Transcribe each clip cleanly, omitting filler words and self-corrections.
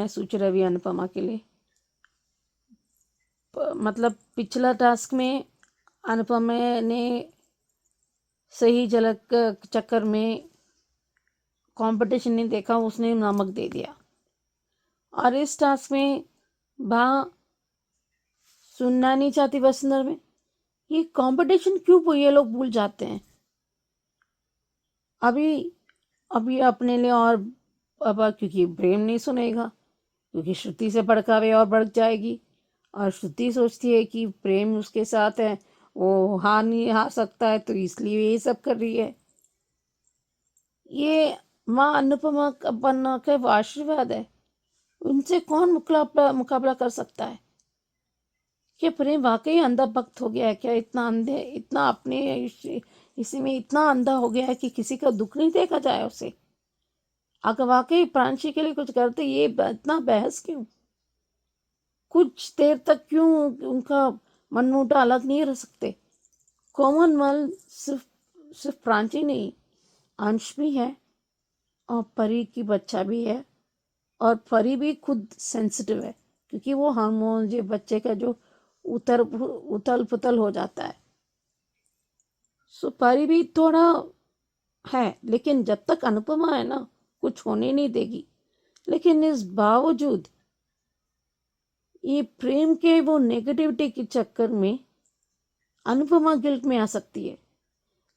मैं सोच रही अनुपमा के लिए। मतलब पिछला टास्क में अनुपमा ने सही झलक के चक्कर में कंपटीशन नहीं देखा, उसने नमक दे दिया। और इस टास्क में वहाँ सुनना नहीं चाहती वसुंधरा में, ये कंपटीशन क्यों ये लोग भूल जाते हैं। अभी अपने लिए और अब क्योंकि प्रेम नहीं सुनेगा, क्योंकि श्रुति से भड़कावे और भड़क जाएगी। और श्रुति सोचती है कि प्रेम उसके साथ है, वो हार सकता है, तो इसलिए ये सब कर रही है। ये माँ अनुपमा पन्ना का वो आशीर्वाद है, उनसे कौन मुकाबला कर सकता है। क्या प्रेम वाकई अंधा भक्त हो गया है क्या? इतना अपने इसी में इतना अंधा हो गया है कि किसी का दुख नहीं देखा जाए उसे। अगर वाकई प्रांशी के लिए कुछ करते, ये इतना बहस क्यों? कुछ देर तक क्यों उनका मनमुटा अलग नहीं रह सकते? कोमल सिर्फ प्रांची नहीं, अंश भी है और परी की बच्चा भी है। और परी भी खुद सेंसिटिव है, क्योंकि वो हार्मोन जो बच्चे का जो उथल पुथल हो जाता है। सो परी भी थोड़ा है, लेकिन जब तक अनुपमा है ना, कुछ होने नहीं देगी। लेकिन इस बावजूद ये प्रेम के वो नेगेटिविटी के चक्कर में अनुपमा गिल्ट में आ सकती है।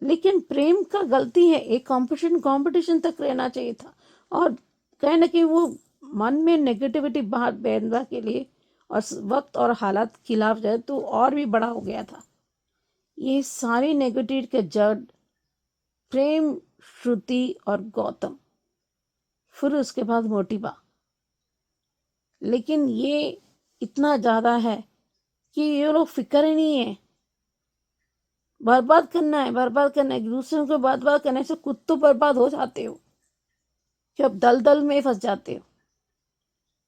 लेकिन प्रेम का गलती है, एक कंपटीशन तक रहना चाहिए था। और कहीं ना कहीं वो मन में नेगेटिविटी बाहर बहने के लिए और वक्त और हालात खिलाफ जाए तो और भी बड़ा हो गया था। ये सारी नेगेटिव के जड़ प्रेम, श्रुति और गौतम, फिर उसके बाद मोटिबा। लेकिन ये इतना ज़्यादा है कि ये लोग फिक्र ही नहीं है। बर्बाद करना है, दूसरों को बर्बाद करने से खुद तो बर्बाद हो जाते हो, जब दलदल में फंस जाते हो।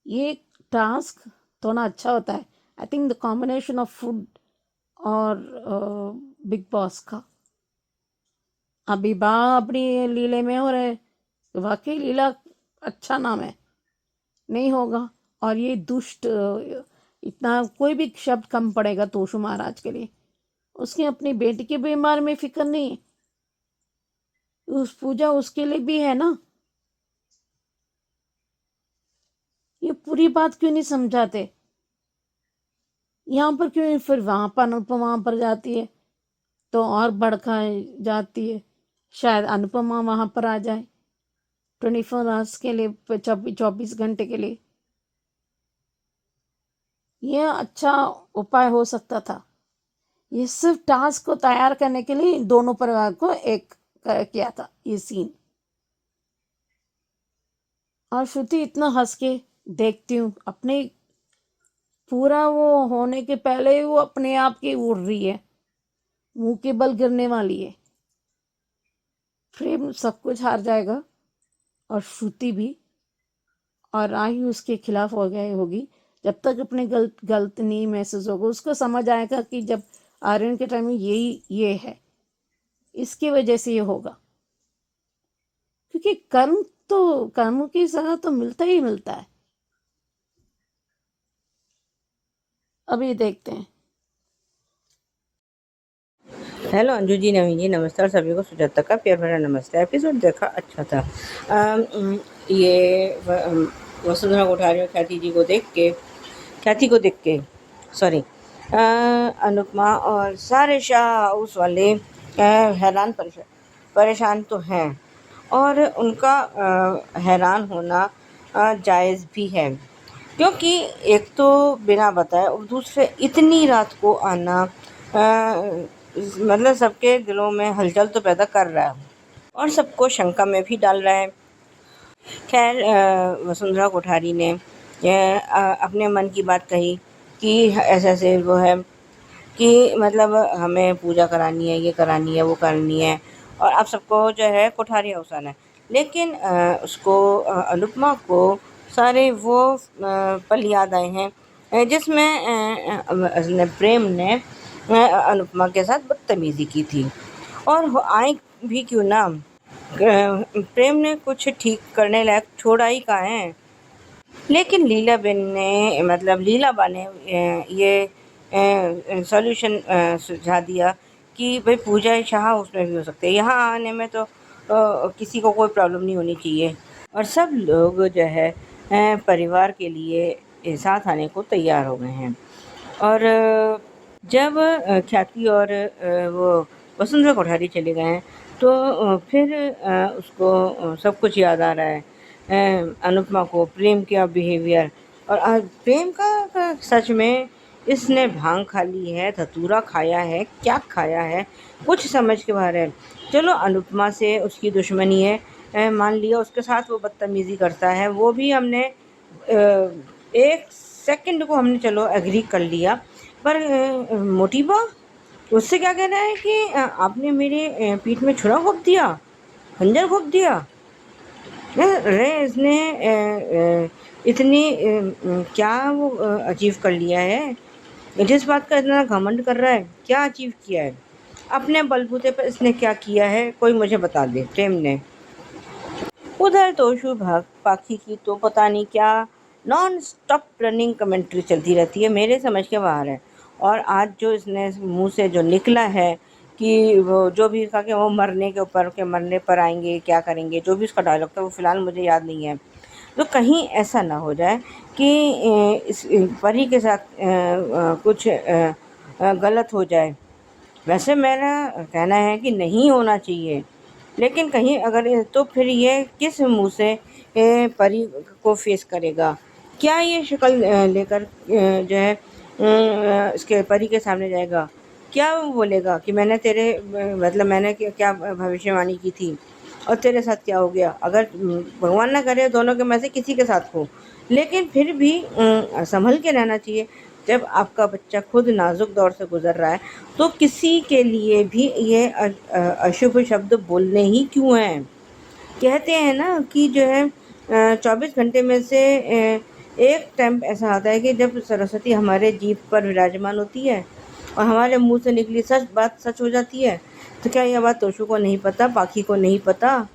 ये टास्क थोड़ा अच्छा होता है। I think the combination of food और बिग बॉस का अभी बा अपनी लीले में हो रहे, तो वाकई लीला अच्छा नाम है, नहीं होगा। और ये दुष्ट इतना कोई भी शब्द कम पड़ेगा तोशु महाराज के लिए। उसकी अपनी बेटी के बीमार में फिक्र नहीं है, उस पूजा उसके लिए भी है ना। ये पूरी बात क्यों नहीं समझाते? यहाँ पर क्यों, फिर वहां पर अनुपमा वहां पर जाती है तो और भड़का जाती है। शायद अनुपमा वहां पर आ जाए 24 आवर्स के लिए, 24 घंटे के लिए। यह अच्छा उपाय हो सकता था। ये सिर्फ टास्क को तैयार करने के लिए दोनों परिवार को एक किया था ये सीन। और श्रुति इतना हंस के देखती हूँ, अपने पूरा वो होने के पहले ही वो अपने आप की उड़ रही है, मुंह के बल गिरने वाली है। प्रेम सब कुछ हार जाएगा और श्रुति भी, और आई उसके खिलाफ हो गई होगी। जब तक अपने गलत नहीं महसूस होगा, उसको समझ आएगा कि जब आर्यन के टाइम में यही ये है, इसकी वजह से ये होगा। क्योंकि कर्म की सजा तो मिलता ही मिलता है। अभी देखते हैं। हेलो अंजू जी, नवीन जी, नमस्ते। और सभी को सुजाता का प्यार भरा नमस्ते। एपिसोड देखा, अच्छा था। ये वसुंधरा कोठारी और ख्याति को देख के सॉरी अनुपमा और सारे शाह उस वाले हैरान परेशान तो हैं, और उनका हैरान होना जायज़ भी है, क्योंकि एक तो बिना बताए और दूसरे इतनी रात को आना मतलब सबके दिलों में हलचल तो पैदा कर रहा है और सबको शंका में भी डाल रहा है। खैर, वसुंधरा कोठारी ने अपने मन की बात कही कि ऐसे वो है कि मतलब हमें पूजा करानी है, ये करानी है, वो करनी है, और आप सबको जो है कोठारी हाउस आना है। लेकिन उसको अनुपमा को सारे वो पल याद आए हैं जिसमें प्रेम ने अनुपमा के साथ बदतमीज़ी की थी। और आए भी क्यों ना, प्रेम ने कुछ ठीक करने लायक छोड़ा ही कहाँ है। लेकिन लीलाबेन ने मतलब लीलाबा ने ये सॉल्यूशन सुझा दिया कि भाई पूजा शाह उसमें भी हो सकते हैं, यहाँ आने में तो किसी को कोई प्रॉब्लम नहीं होनी चाहिए। और सब लोग जो है परिवार के लिए साथ आने को तैयार हो गए हैं। और जब ख्याति और वो वसुंधरा कोठारी चले गए हैं तो फिर उसको सब कुछ याद आ रहा है, अनुपमा को प्रेम का बिहेवियर। और प्रेम का सच में इसने भांग खा ली है, धतूरा खाया है, क्या खाया है, कुछ समझ के बाहर है। चलो अनुपमा से उसकी दुश्मनी है, मान लिया, उसके साथ वो बदतमीज़ी करता है, वो भी हमने एक सेकंड को हमने चलो एग्री कर लिया। पर मोटीबा उससे क्या कहना है कि आपने मेरे पीठ में छुरा घोंप दिया, खंजर घोंप दिया। रे इसने इतनी क्या वो अचीव कर लिया है, जिस बात का इतना घमंड कर रहा है, क्या अचीव किया है, अपने बलबूते पर इसने क्या किया है, कोई मुझे बता दे प्रेम ने। उधर तोशु भाग पाखी की तो पता नहीं क्या नॉन स्टॉप रनिंग कमेंट्री चलती रहती है, मेरे समझ के बाहर है। और आज जो इसने मुंह से जो निकला है कि वो जो भी इसका कि वो मरने के ऊपर के मरने पर आएंगे, क्या करेंगे, जो भी उसका डायलॉग था वो फ़िलहाल मुझे याद नहीं है। तो कहीं ऐसा ना हो जाए कि इस परी के साथ कुछ गलत हो जाए। वैसे मेरा कहना है कि नहीं होना चाहिए, लेकिन कहीं अगर तो फिर ये किस मुंह से परी को फेस करेगा, क्या ये शक्ल लेकर जो है इसके परी के सामने जाएगा, क्या वो बोलेगा कि मैंने तेरे मतलब मैंने क्या भविष्यवाणी की थी और तेरे साथ क्या हो गया। अगर भगवान ना करे दोनों के में से किसी के साथ हो, लेकिन फिर भी संभल के रहना चाहिए। जब आपका बच्चा खुद नाजुक दौर से गुजर रहा है तो किसी के लिए भी ये अशुभ शब्द बोलने ही क्यों हैं। कहते हैं ना कि जो है 24 घंटे में से एक टाइम ऐसा आता है कि जब सरस्वती हमारे जीभ पर विराजमान होती है और हमारे मुंह से निकली सच बात सच हो जाती है। तो क्या यह बात तोशु को नहीं पता, पाखी को नहीं पता?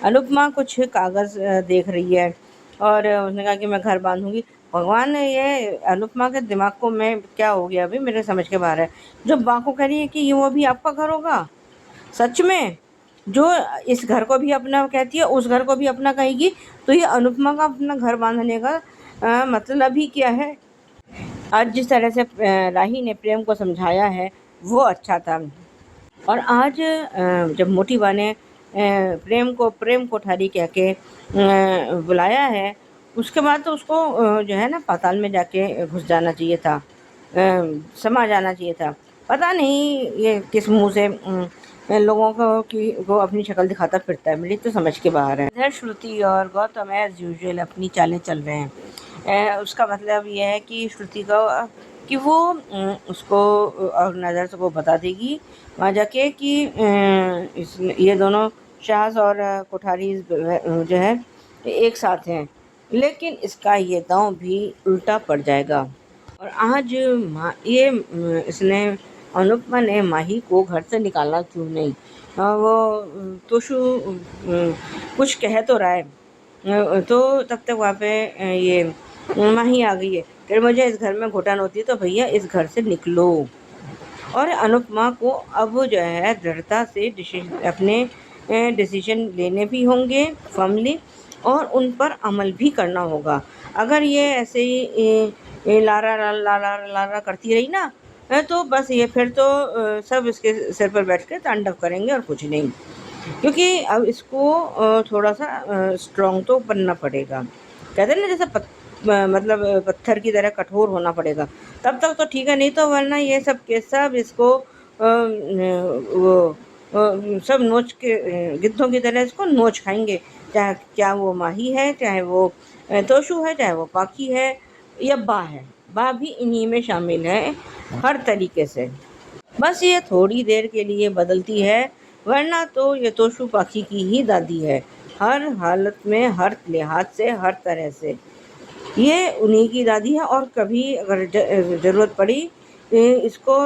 अनुपमा कुछ कागज़ देख रही है और उसने कहा कि मैं घर बांधूंगी। भगवान ने ये अनुपमा के दिमाग को में क्या हो गया अभी मेरे समझ के बाहर है। जो बाको कह रही है कि ये वो भी आपका घर होगा, सच में जो इस घर को भी अपना कहती है उस घर को भी अपना कहेगी, तो ये अनुपमा का अपना घर बांधने का मतलब ही क्या है। आज जिस तरह से राही ने प्रेम को समझाया है वो अच्छा था। और आज जब मोटी बा ने प्रेम कोठारी कह के बुलाया है, उसके बाद तो उसको जो है ना पाताल में जाके घुस जाना चाहिए था, समा जाना चाहिए था। पता नहीं ये किस मुंह से लोगों को अपनी शक्ल दिखाता फिरता है, मेरी तो समझ के बाहर है। इधर श्रुति और गौतम एज यूजुअल अपनी चालें चल रहे हैं। उसका मतलब ये है कि श्रुति का कि वो उसको ऑर्गेनाइजर को बता देगी वहाँ जाके कि ये दोनों शाहज और कोठारी जो है एक साथ हैं। लेकिन इसका ये दांव भी उल्टा पड़ जाएगा। और आज इसने अनुपमा ने माही को घर से निकाला क्यों नहीं। वो तोशु कुछ कह तो रहा है, तो तब तक वहाँ पे ये माही आ गई है। फिर मुझे इस घर में घुटन होती है तो भैया इस घर से निकलो। और अनुपमा को अब जो है दृढ़ता से अपने डिसीजन लेने भी होंगे फर्मली, और उन पर अमल भी करना होगा। अगर ये ऐसे ही लारा लारा लारा लारा करती रही ना तो बस ये फिर तो सब इसके सिर पर बैठ के तांडव करेंगे और कुछ नहीं। क्योंकि अब इसको थोड़ा सा स्ट्रॉन्ग तो बनना पड़ेगा। कहते हैं ना जैसे मतलब पत्थर की तरह कठोर होना पड़ेगा, तब तक तो ठीक है, नहीं तो वरना ये सब के सब इसको वो सब नोच के गिद्धों की तरह इसको नोच खाएंगे। चाहे क्या वो माही है, चाहे वो तोशु है, चाहे वो पाखी है या बा है, बा भी इन्हीं में शामिल है हर तरीके से। बस ये थोड़ी देर के लिए बदलती है, वरना तो ये तोशु पाखी की ही दादी है, हर हालत में, हर लिहाज से, हर तरह से ये उन्हीं की दादी है। और कभी अगर ज़रूरत पड़ी इसको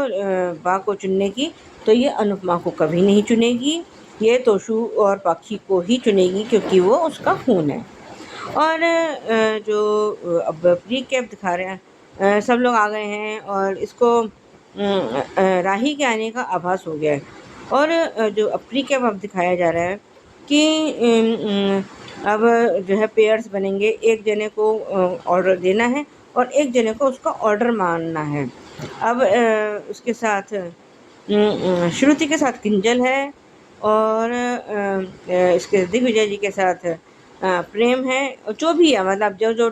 बा को चुनने की, तो ये अनुपमा को कभी नहीं चुनेगी, ये तोशु और पाखी को ही चुनेगी, क्योंकि वो उसका खून है। और जो अब प्री कैप दिखा रहे हैं, सब लोग आ गए हैं और इसको राही के आने का आभास हो गया है। और जो अब प्री कैप अब दिखाया जा रहा है कि अब जो है पेयर्स बनेंगे, एक जने को ऑर्डर देना है और एक जने को उसका ऑर्डर मानना है। अब उसके साथ श्रुति के साथ किंजल है और इसके दिग्विजय जी के साथ प्रेम है, जो भी है, मतलब जो जो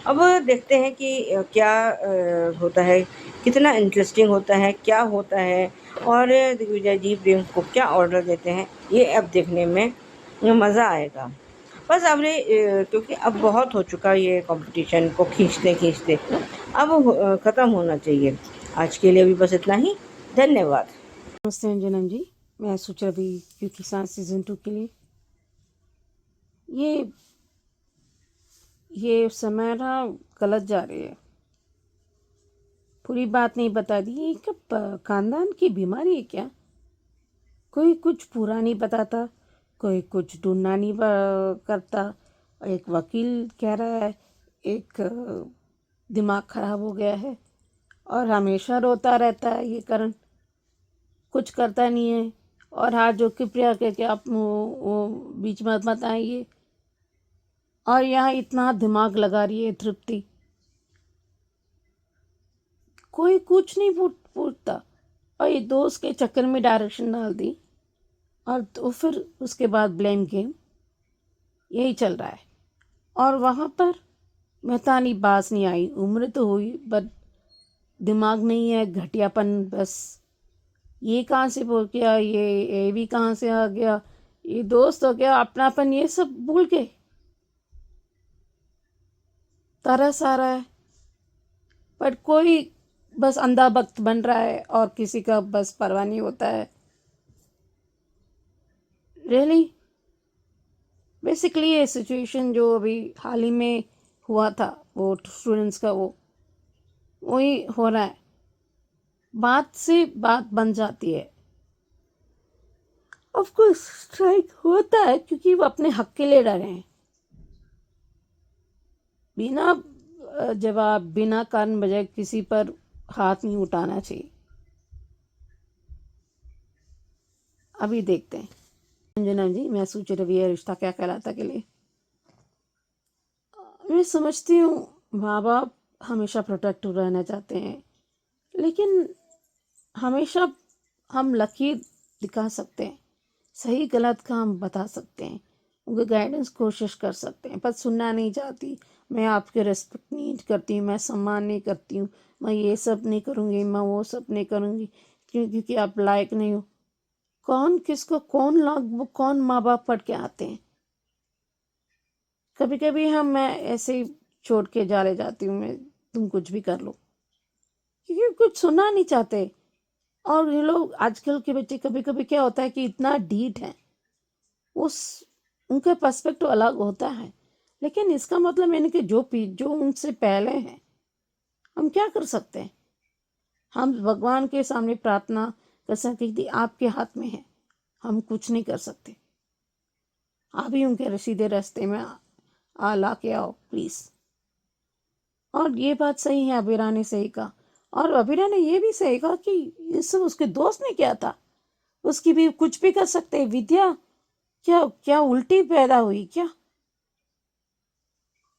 अब देखते हैं कि क्या होता है, कितना इंटरेस्टिंग होता है, क्या होता है और दिग्विजय जी प्रेम को क्या ऑर्डर देते हैं, ये अब देखने में मज़ा आएगा। बस अब क्योंकि अब बहुत हो चुका ये कंपटीशन को खींचते खींचते, अब ख़त्म होना चाहिए। आज के लिए भी बस इतना ही। धन्यवाद। नमस्ते अंजनम जी, मैं सोच रही क्यों किसान सीजन 2 के लिए ये समय ना गलत जा रही है। पूरी बात नहीं बता दी। ये कब खानदान की बीमारी है क्या? कोई कुछ पूरा नहीं बताता, कोई कुछ ढूंढना नहीं करता। एक वकील कह रहा है एक दिमाग खराब हो गया है और हमेशा रोता रहता है ये कारण, कुछ करता नहीं है। और हाथ जोड़ के प्रिया करके आप वो बीच में मत आइए। और यहाँ इतना दिमाग लगा रही है तृप्ति, कोई कुछ नहीं पूछता। और ये दोस्त के चक्कर में डायरेक्शन डाल दी और तो फिर उसके बाद ब्लेम गेम यही चल रहा है। और वहाँ पर मेहतानी बास नहीं आई, उम्र तो हुई बट दिमाग नहीं है, घटियापन बस। ये कहाँ से बोल गया, ये भी कहाँ से आ गया, ये दोस्त हो गया, अपनापन, ये सब भूल गए। तरस आ रहा है पर कोई बस अंधा भक्त बन रहा है और किसी का बस परवाह नहीं होता है। रियली बेसिकली ये सिचुएशन जो अभी हाल ही में हुआ था वो स्टूडेंट्स का, वो वही हो रहा है। बात से बात बन जाती है। ऑफ कोर्स स्ट्राइक होता है क्योंकि वो अपने हक के लिए लड़ रहे हैं। बिना जवाब, बिना कारण बजाय किसी पर हाथ नहीं उठाना चाहिए। अभी देखते हैं। अंजना जी, मैं सोच रही है रिश्ता क्या कहलाता के लिए। मैं समझती हूँ माँ बाप हमेशा प्रोटेक्टिव रहना चाहते हैं, लेकिन हमेशा हम लकीर दिखा सकते हैं, सही गलत का हम बता सकते हैं, उनके गाइडेंस कोशिश कर सकते हैं, पर सुनना नहीं चाहती। मैं आपके रिस्पेक्ट नहीं करती हूँ, मैं सम्मान नहीं करती हूँ, मैं ये सब नहीं करूँगी, मैं वो सब नहीं करूँगी क्योंकि आप लायक नहीं हो। कौन किसको, कौन लोग, कौन माँ बाप पढ़ के आते हैं। कभी कभी मैं ऐसे ही छोड़ के जाले जाती हूँ, मैं तुम कुछ भी कर लो, क्योंकि कुछ सुनना नहीं चाहते। और ये लोग आजकल के बच्चे कभी कभी क्या होता है कि इतना डीठ है, उस उनका पर्सपेक्टिव अलग होता है। लेकिन इसका मतलब यानी कि जो उनसे पहले हैं, हम क्या कर सकते हैं? हम भगवान के सामने प्रार्थना कर सकते थी, आपके हाथ में है, हम कुछ नहीं कर सकते। आप ही उनके सीधे रास्ते में ला के आओ प्लीज। और ये बात सही है, अबीरा ने सही कहा। और अबीरा ने ये भी सही कहा कि इस उसके दोस्त ने क्या था, उसकी भी कुछ भी कर सकते हैं। विद्या क्या क्या उल्टी पैदा हुई क्या?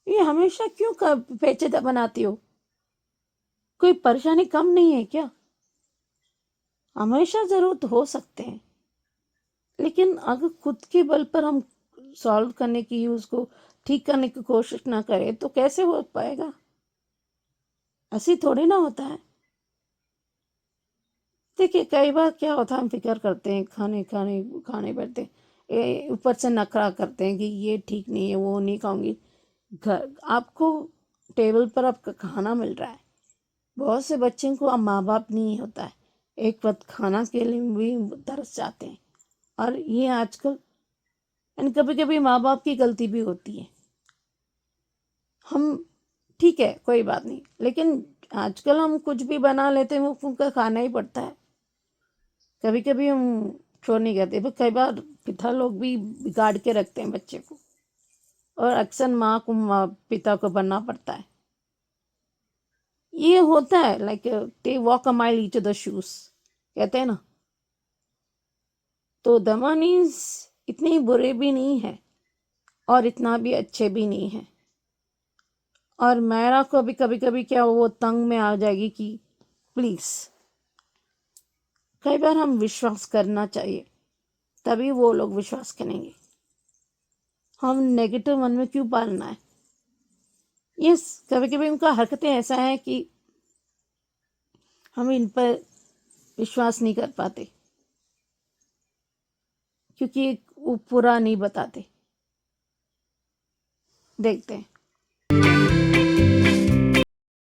ये हमेशा क्यों पेचीदा बनाती हो? कोई परेशानी कम नहीं है क्या? हमेशा जरूरत हो सकते हैं, लेकिन अगर खुद के बल पर हम सॉल्व करने की, उसको ठीक करने की कोशिश ना करें तो कैसे हो पाएगा? ऐसी थोड़ी ना होता है। देखिए कई बार क्या होता है, हम फिक्र करते हैं, खाने खाने खाने बैठते हैं, ऊपर से नखरा करते हैं कि ये ठीक नहीं है, वो नहीं खाऊंगी। घर आपको टेबल पर आपका खाना मिल रहा है। बहुत से बच्चों को अब माँ बाप नहीं होता है, एक वक्त खाना के लिए भी तरस जाते हैं। और ये आजकल यानी कभी कभी माँ बाप की गलती भी होती है। हम ठीक है कोई बात नहीं, लेकिन आजकल हम कुछ भी बना लेते हैं, वो उनका खाना ही पड़ता है। कभी कभी हम छोड़ नहीं करते, पर कई बार पिता लोग भी बिगाड़ के रखते हैं बच्चे को। और अक्सर माँ को पिता को बनना पड़ता है। ये होता है, like they walk a mile each the shoes, कहते हैं ना। तो दमानीज इतने बुरे भी नहीं है और इतना भी अच्छे भी नहीं है। और मेरा को भी कभी कभी क्या वो तंग में आ जाएगी कि प्लीज, कई बार हम विश्वास करना चाहिए, तभी वो लोग विश्वास करेंगे। हम नेगेटिव मन में क्यों पालना है? यस, कभी कभी उनका हरकतें ऐसा है कि हम इन पर विश्वास नहीं कर पाते, क्योंकि वो पूरा नहीं बताते। देखते हैं।